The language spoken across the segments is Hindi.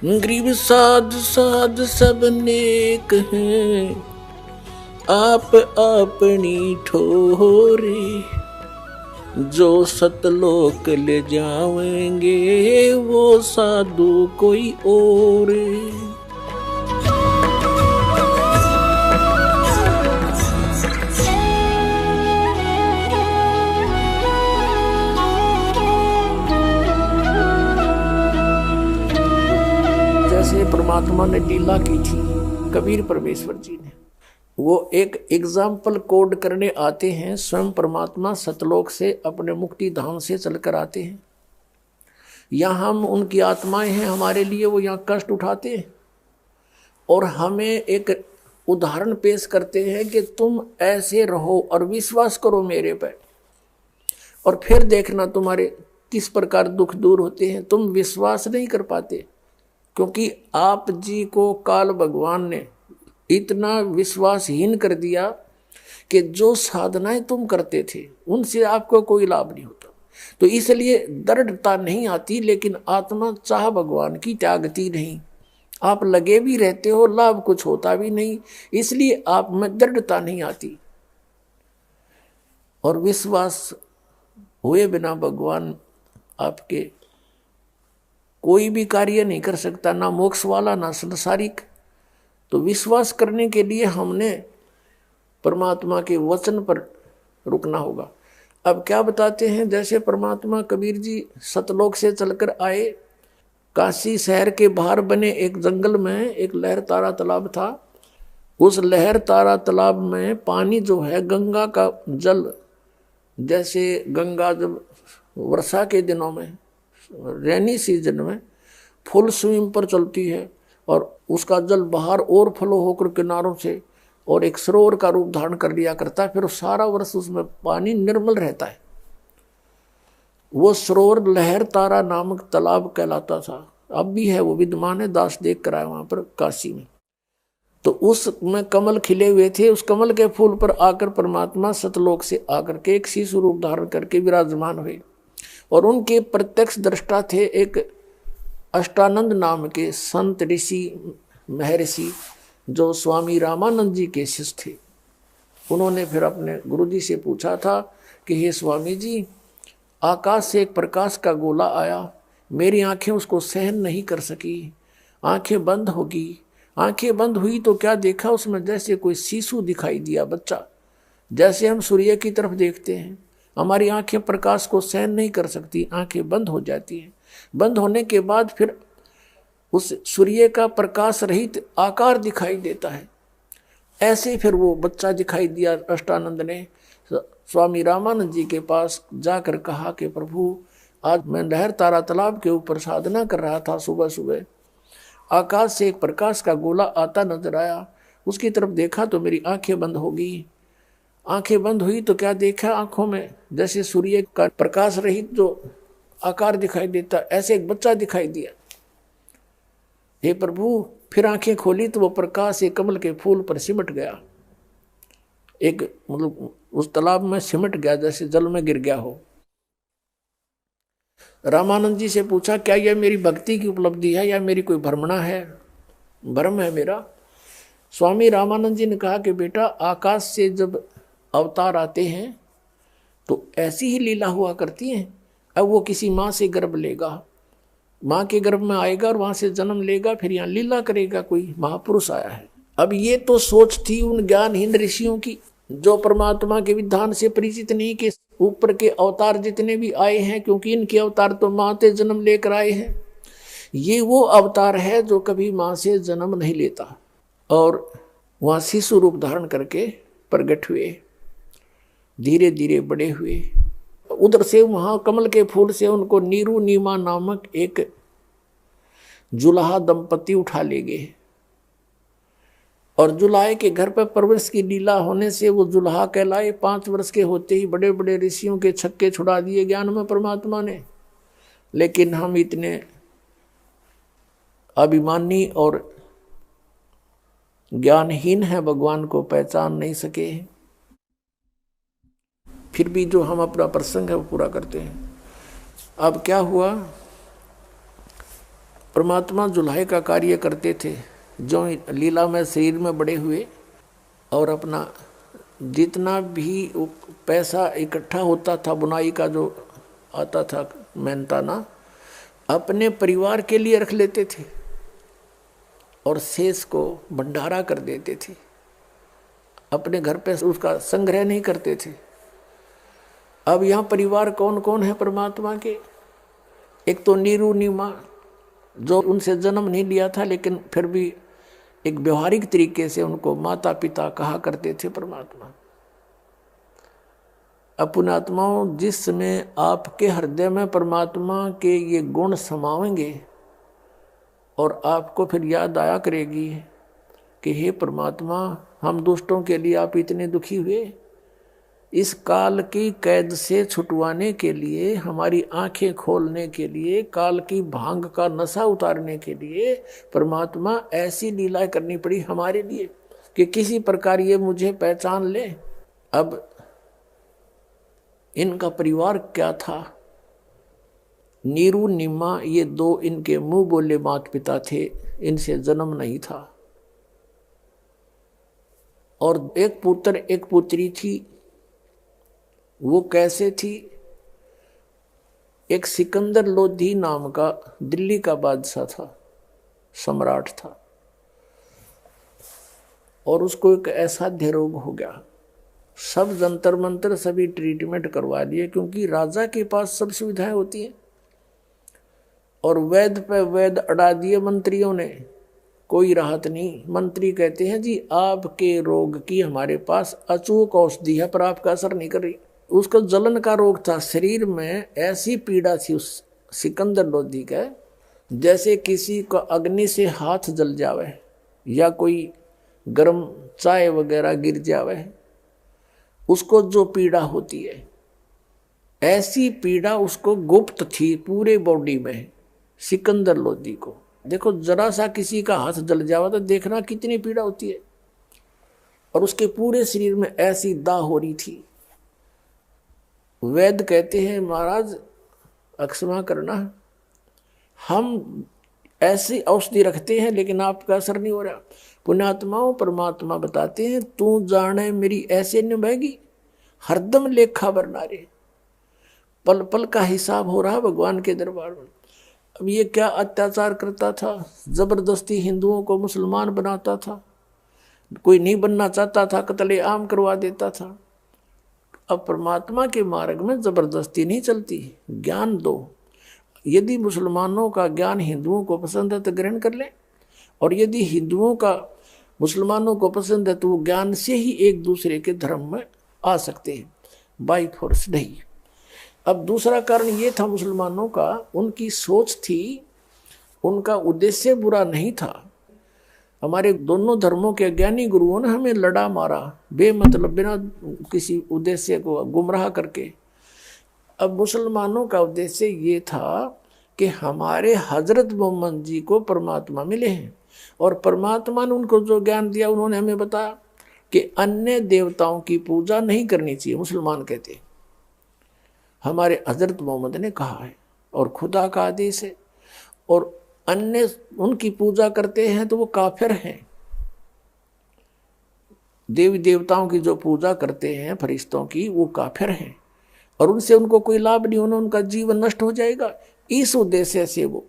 गरीब साध साध सब नेक हैं, आप अपनी ठोरे। जो सतलोक ले जाएंगे वो साधु कोई और। जैसे परमात्मा ने लीला की थी कबीर परमेश्वर जी ने, वो एक एग्जाम्पल कोड करने आते हैं। स्वयं परमात्मा सतलोक से अपने मुक्ति धाम से चलकर आते हैं। यहाँ हम उनकी आत्माएं हैं, हमारे लिए वो यहाँ कष्ट उठाते हैं और हमें एक उदाहरण पेश करते हैं कि तुम ऐसे रहो और विश्वास करो मेरे पे, और फिर देखना तुम्हारे किस प्रकार दुख दूर होते हैं। तुम विश्वास नहीं कर पाते क्योंकि आप जी को काल भगवान ने इतना विश्वासहीन कर दिया कि जो साधनाएं तुम करते थे उनसे आपको कोई लाभ नहीं होता। तो इसलिए दृढ़ता नहीं आती, लेकिन आत्मा चाह भगवान की त्यागती नहीं। आप लगे भी रहते हो, लाभ कुछ होता भी नहीं, इसलिए आप में दृढ़ता नहीं आती। और विश्वास हुए बिना भगवान आपके कोई भी कार्य नहीं कर सकता, ना मोक्ष वाला ना संसारिक। तो विश्वास करने के लिए हमने परमात्मा के वचन पर रुकना होगा। अब क्या बताते हैं, जैसे परमात्मा कबीर जी सतलोक से चलकर आए, काशी शहर के बाहर बने एक जंगल में एक लहर तारा तालाब था। उस लहर तारा तालाब में पानी जो है गंगा का जल, जैसे गंगा जब वर्षा के दिनों में रेनी सीजन में फुल स्विंग पर चलती है और उसका जल बाहर और फ्लो होकर किनारों से और एक सरोवर का रूप धारण कर लिया करता है, फिर सारा वर्ष उसमें पानी निर्मल रहता है। वो सरोवर लहर तारा नामक तालाब कहलाता था, अब भी है, वो विद्यमान है, दास देख कर आए वहां पर काशी में। तो उसमें कमल खिले हुए थे, उस कमल के फूल पर आकर परमात्मा सतलोक से आकर के एक शिशु रूप धारण करके विराजमान हुए। और उनके प्रत्यक्ष दृष्टा थे एक अष्टानंद नाम के संत ऋषि महर्षि, जो स्वामी रामानंद जी के शिष्य थे। उन्होंने फिर अपने गुरुजी से पूछा था कि हे स्वामी जी, आकाश से एक प्रकाश का गोला आया, मेरी आंखें उसको सहन नहीं कर सकी, आंखें बंद होगी। आंखें बंद हुई तो क्या देखा, उसमें जैसे कोई शिशु दिखाई दिया, बच्चा। जैसे हम सूर्य की तरफ देखते हैं, हमारी आंखें प्रकाश को सहन नहीं कर सकती, आंखें बंद हो जाती हैं। बंद होने के बाद फिर उस सूर्य का प्रकाश रहित आकार दिखाई देता है। ऐसे फिर वो बच्चा दिखाई दिया। अष्टानंद ने स्वामी रामानंद जी के पास जाकर कहा कि प्रभु, आज मैं लहर तारा तालाब के ऊपर साधना कर रहा था, सुबह सुबह आकाश से एक प्रकाश का गोला आता नजर आया, उसकी तरफ देखा तो मेरी आंखें बंद हो गई। आंखें बंद हुई तो क्या देखा, आंखों में जैसे सूर्य का प्रकाश रहित जो आकार दिखाई देता, ऐसे एक बच्चा दिखाई दिया। हे प्रभु, फिर आंखें खोली तो वो प्रकाश एक कमल के फूल पर सिमट गया, एक मतलब उस तालाब में सिमट गया, जैसे जल में गिर गया हो। रामानंद जी से पूछा, क्या यह मेरी भक्ति की उपलब्धि है या मेरी कोई भ्रमणा है, भ्रम है मेरा? स्वामी रामानंद जी ने कहा कि बेटा, आकाश से जब अवतार आते हैं तो ऐसी ही लीला हुआ करती है। अब वो किसी माँ से गर्भ लेगा, माँ के गर्भ में आएगा और वहाँ से जन्म लेगा, फिर यहाँ लीला करेगा, कोई महापुरुष आया है। अब ये तो सोच थी उन ज्ञानहीन ऋषियों की, जो परमात्मा के विधान से परिचित नहीं कि ऊपर के अवतार जितने भी आए हैं, क्योंकि इनके अवतार तो माँ से जन्म लेकर आए हैं, ये वो अवतार है जो कभी माँ से जन्म नहीं लेता। और वहाँ शिशु रूप धारण करके प्रकट हुए, धीरे धीरे बड़े हुए। उधर से वहाँ कमल के फूल से उनको नीरू नीमा नामक एक जुलाहा दंपति उठा ले गए, और जुलाहे के घर पर परवरिश की लीला होने से वो जुलाहा कहलाए। 5 वर्ष के होते ही बड़े बड़े ऋषियों के छक्के छुड़ा दिए ज्ञान में परमात्मा ने। लेकिन हम इतने अभिमानी और ज्ञानहीन हैं, भगवान को पहचान नहीं सके। फिर भी जो हम अपना प्रसंग है वो पूरा करते हैं। अब क्या हुआ, परमात्मा जुल्हे का कार्य करते थे, जो लीला में शरीर में बड़े हुए और अपना जितना भी पैसा इकट्ठा होता था, बुनाई का जो आता था मेहनताना, अपने परिवार के लिए रख लेते थे और शेष को भंडारा कर देते थे। अपने घर पे उसका संग्रह नहीं करते थे। अब यहाँ परिवार कौन कौन है परमात्मा के? एक तो नीरू नीमा, जो उनसे जन्म नहीं लिया था लेकिन फिर भी एक व्यवहारिक तरीके से उनको माता पिता कहा करते थे परमात्मा। पुण्यात्माओं, जिस समय आपके हृदय में परमात्मा के ये गुण समावेंगे और आपको फिर याद आया करेगी कि हे परमात्मा, हम दुष्टों के लिए आप इतने दुखी हुए, इस काल की कैद से छुटवाने के लिए, हमारी आंखें खोलने के लिए, काल की भांग का नशा उतारने के लिए परमात्मा ऐसी लीला करनी पड़ी हमारे लिए कि किसी प्रकार ये मुझे पहचान ले। अब इनका परिवार क्या था? नीरू निम्मा, ये दो इनके मुंह बोले माता पिता थे, इनसे जन्म नहीं था। और एक पुत्र एक पुत्री थी। वो कैसे थी? एक सिकंदर लोधी नाम का दिल्ली का बादशाह था, सम्राट था, और उसको एक असाध्य रोग हो गया। सब जंतर मंतर सभी ट्रीटमेंट करवा लिए, क्योंकि राजा के पास सब सुविधाएं होती हैं। और वैद्य पे वैद्य अड़ा दिए मंत्रियों ने, कोई राहत नहीं। मंत्री कहते हैं जी आपके रोग की हमारे पास अचूक औषधि है पर आपका असर नहीं कर रही। उसका जलन का रोग था, शरीर में ऐसी पीड़ा थी उस सिकंदर लोधी का, जैसे किसी का अग्नि से हाथ जल जावे या कोई गर्म चाय वगैरह गिर जावे, उसको जो पीड़ा होती है, ऐसी पीड़ा उसको गुप्त थी पूरे बॉडी में सिकंदर लोधी को। देखो जरा सा किसी का हाथ जल जावा तो देखना कितनी पीड़ा होती है, और उसके पूरे शरीर में ऐसी दाह हो रही थी। वैद्य कहते हैं महाराज अक्षमा करना, हम ऐसी औषधि रखते हैं लेकिन आपका असर नहीं हो रहा। पुण्यात्माओं, परमात्मा बताते हैं तू जाने मेरी ऐसे निभाएगी, हरदम लेखा बरना रे, पल पल का हिसाब हो रहा भगवान के दरबार में। अब ये क्या अत्याचार करता था, जबरदस्ती हिंदुओं को मुसलमान बनाता था, कोई नहीं बनना चाहता था कत्ले आम करवा देता था। अब परमात्मा के मार्ग में जबरदस्ती नहीं चलती, ज्ञान दो। यदि मुसलमानों का ज्ञान हिंदुओं को पसंद है तो ग्रहण कर ले, और यदि हिंदुओं का मुसलमानों को पसंद है तो वो ज्ञान से ही एक दूसरे के धर्म में आ सकते हैं, बाई फोर्स नहीं। अब दूसरा कारण ये था मुसलमानों का, उनकी सोच थी, उनका उद्देश्य बुरा नहीं था। हमारे दोनों धर्मों के ज्ञानी गुरुओं ने हमें लड़ा मारा बेमतलब, बिना किसी उद्देश्य को गुमराह करके। अब मुसलमानों का उद्देश्य ये था कि हमारे हजरत मोहम्मद जी को परमात्मा मिले हैं, और परमात्मा ने उनको जो ज्ञान दिया उन्होंने हमें बताया कि अन्य देवताओं की पूजा नहीं करनी चाहिए। मुसलमान कहते हैं हमारे हजरत मोहम्मद ने कहा है और खुदा का आदेश है, और अन्य उनकी पूजा करते हैं तो वो काफिर हैं। देवी देवताओं की जो पूजा करते हैं, फरिश्तों की, वो काफिर हैं और उनसे उनको कोई लाभ नहीं होना, उनका जीवन नष्ट हो जाएगा। इस उद्देश्य से वो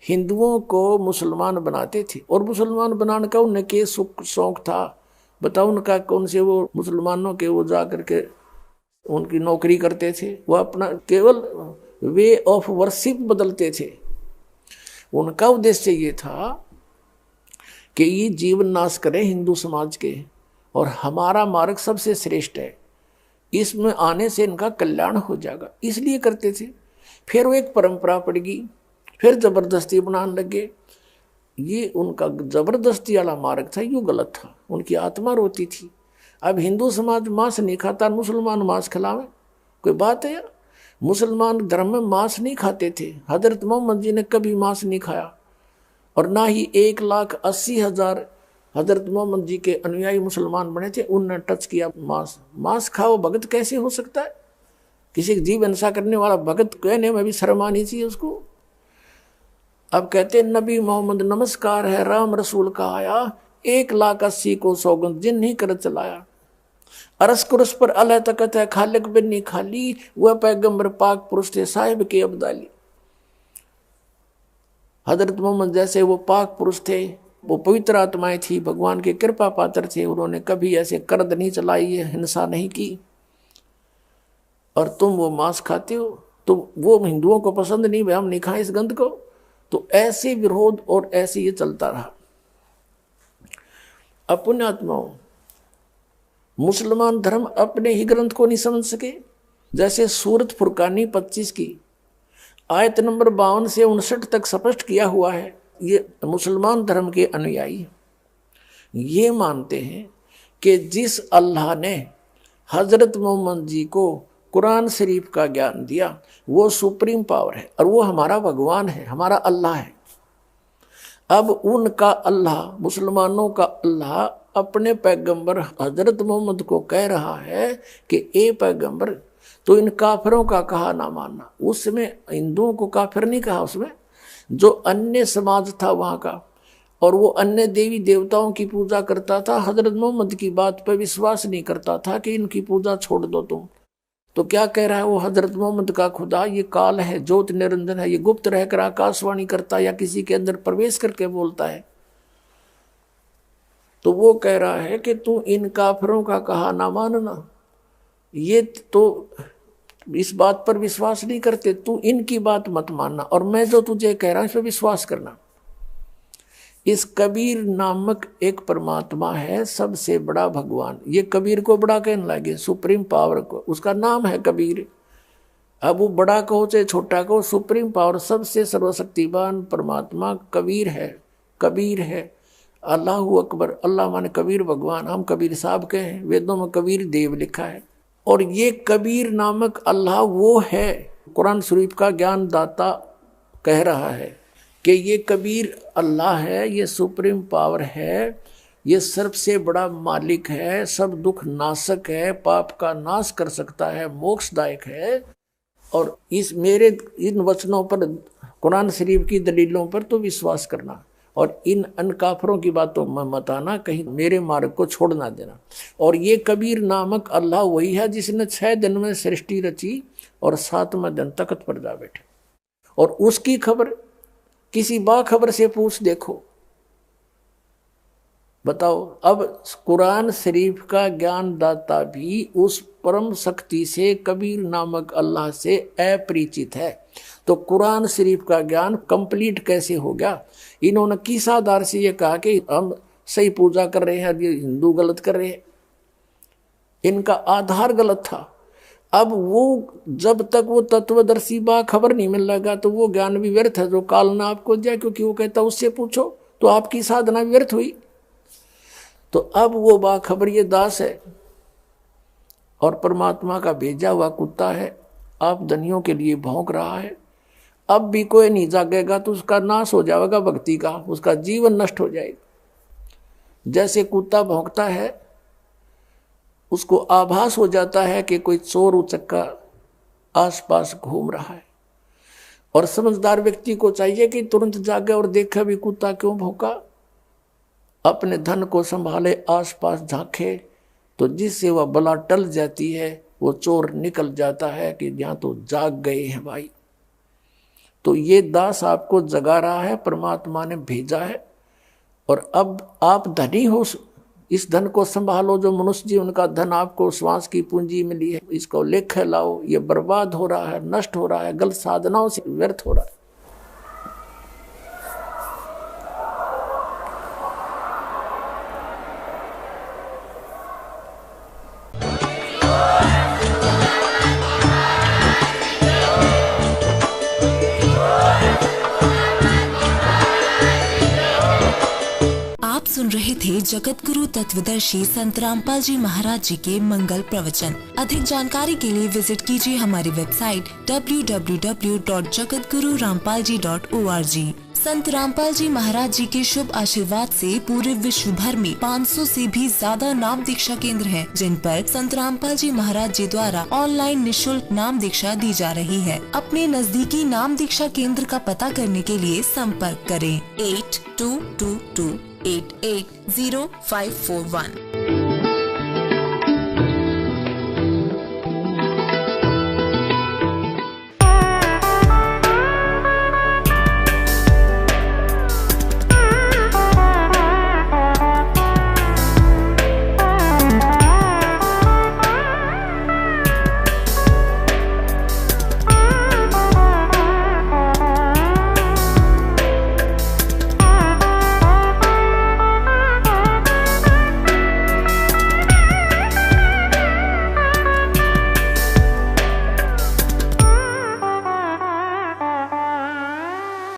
हिंदुओं को मुसलमान बनाते थे, और मुसलमान बनाने का उन्हें के शौक था। बताओ उनका कौन से वो मुसलमानों के वो जा करके उनकी नौकरी करते थे, वो अपना केवल वे ऑफ वर्शिप बदलते थे। उनका उद्देश्य ये था कि ये जीवन नाश करें हिंदू समाज के, और हमारा मार्ग सबसे श्रेष्ठ है, इसमें आने से इनका कल्याण हो जाएगा, इसलिए करते थे। फिर वो एक परंपरा पड़ गई, फिर जबरदस्ती बनाने लगे। ये उनका जबरदस्ती वाला मार्ग था, ये गलत था, उनकी आत्मा रोती थी। अब हिंदू समाज मांस नहीं खाता, मुसलमान मांस खिलावे, कोई बात है यार? मुसलमान धर्म में मांस नहीं खाते थे, हजरत मोहम्मद जी ने कभी मांस नहीं खाया, और ना ही 1,80,000 हजरत मोहम्मद जी के अनुयायी मुसलमान बने थे, उनने टच किया मांस। मांस खाओ भगत कैसे हो सकता है? किसी जीव हिंसा करने वाला भगत कहने में भी शर्म आनी चाहिए उसको। अब कहते नबी मोहम्मद नमस्कार है, राम रसूल का आया, 1,80,000 को सौगंध जिन नहीं कर चलाया। अरस कुरस पर अल्लाह तकत है, खालिक बिन नहीं खाली, वह पैगंबर पाक पुरुष थे साहिब के अब्दाली। हजरत मोहम्मद जैसे वो पाक पुरुष थे, वो पवित्र आत्माएं थी, भगवान के कृपा पात्र थे, उन्होंने कभी ऐसे कर्द नहीं चलाई है, हिंसा नहीं की। और तुम वो मांस खाते हो, तो वो हिंदुओं को पसंद नहीं, भाई हम नहीं खाएं इस गंध को। तो ऐसे विरोध और ऐसे ये चलता रहा। अपने आत्माओं, मुसलमान धर्म अपने ही ग्रंथ को नहीं समझ सके। जैसे सूरत फुरकानी 25 की आयत नंबर 52 से 59 तक स्पष्ट किया हुआ है। ये मुसलमान धर्म के अनुयायी ये मानते हैं कि जिस अल्लाह ने हजरत मोहम्मद जी को कुरान शरीफ का ज्ञान दिया वो सुप्रीम पावर है और वो हमारा भगवान है, हमारा अल्लाह है। अब उनका अल्लाह, मुसलमानों का अल्लाह अपने पैगंबर हजरत मोहम्मद को कह रहा है कि ए पैगंबर, तो इन काफिरों का कहा ना मानना। उसमें हिंदुओं को काफिर नहीं कहा, उसमें जो अन्य समाज था वहाँ का, और वो अन्य देवी देवताओं की पूजा करता था, हजरत मोहम्मद की बात पर विश्वास नहीं करता था कि इनकी पूजा छोड़ दो तुम। तो क्या कह रहा है वो हजरत मोहम्मद का खुदा ये काल है, ज्योत निरंजन है, ये गुप्त रहकर आकाशवाणी करता है या किसी के अंदर प्रवेश करके बोलता है। तो वो कह रहा है कि तू इन काफिरों का कहा ना मानना, ये तो इस बात पर विश्वास नहीं करते, तू इनकी बात मत मानना और मैं जो तुझे कह रहा हूं इस पर विश्वास करना। इस कबीर नामक एक परमात्मा है, सबसे बड़ा भगवान। ये कबीर को बड़ा कहने लगे, सुप्रीम पावर को, उसका नाम है कबीर। अब वो बड़ा कहो चाहे छोटा कहो, सुप्रीम पावर, सबसे सर्वशक्तिवान परमात्मा कबीर है, कबीर है। अल्लाहु अकबर, अल्लाह माने कबीर भगवान, हम कबीर साहब के हैं, वेदों में कबीर देव लिखा है। और ये कबीर नामक अल्लाह वो है, कुरान शरीफ का ज्ञान दाता कह रहा है कि ये कबीर अल्लाह है, ये सुप्रीम पावर है, ये सबसे बड़ा मालिक है, सब दुख नाशक है, पाप का नाश कर सकता है, मोक्षदायक है। और इस मेरे इन वचनों पर, कुरान शरीफ की दलीलों पर तो विश्वास करना और इन अनकाफरों की बातों में मत आना, कहीं मेरे मार्ग को छोड़ ना देना। और ये कबीर नामक अल्लाह वही है जिसने 6 दिन में सृष्टि रची और 7वें दिन तख्त पर जा बैठे। और उसकी खबर किसी बाखबर से पूछ देखो, बताओ। अब कुरान शरीफ का ज्ञान दाता भी उस परम शक्ति से, कबीर नामक अल्लाह से अपरिचित है। तो कुरान शरीफ का ज्ञान कंप्लीट कैसे हो गया? इन्होंने किस आधार से ये कहा कि हम सही पूजा कर रहे हैं, ये हिंदू गलत कर रहे हैं? इनका आधार गलत था। अब वो जब तक वो तत्वदर्शी खबर नहीं मिल लगा तो वो ज्ञान भी व्यर्थ है जो काल ना आपको दिया, क्योंकि वो कहता उससे पूछो, तो आपकी साधना व्यर्थ हुई। तो अब वो खबर ये दास है और परमात्मा का भेजा हुआ कुत्ता है, आप धनियों के लिए भौंक रहा है। अब भी कोई नहीं जागेगा तो उसका नाश हो जाएगा भक्ति का, उसका जीवन नष्ट हो जाएगा। जैसे कुत्ता भौंकता है, उसको आभास हो जाता है कि कोई चोर उचक्का आसपास घूम रहा है, और समझदार व्यक्ति को चाहिए कि तुरंत जागे और देखे भी कुत्ता क्यों भौंका, अपने धन को संभाले, आसपास झांके, तो जिससे वह बला टल जाती है, वो चोर निकल जाता है कि यहाँ तो जाग गए हैं भाई। तो ये दास आपको जगा रहा है, परमात्मा ने भेजा है। और अब आप धनी हो, इस धन को संभालो। जो मनुष्य जी उनका धन आपको श्वास की पूंजी मिली है, इसको लेकर लाओ। ये बर्बाद हो रहा है, नष्ट हो रहा है, गलत साधनाओं से व्यर्थ हो रहा है। सुन रहे थे जगत गुरु तत्वदर्शी संत रामपाल जी महाराज जी के मंगल प्रवचन। अधिक जानकारी के लिए विजिट कीजिए हमारी वेबसाइट www.jagatgururampalji.org। संत रामपाल जी महाराज जी के शुभ आशीर्वाद से पूरे विश्व भर में 500 से भी ज्यादा नाम दीक्षा केंद्र हैं, जिन पर संत रामपाल जी महाराज जी द्वारा ऑनलाइन निशुल्क नाम दीक्षा दी जा रही है। अपने नजदीकी नाम दीक्षा केंद्र का पता करने के लिए संपर्क करें 8222880541।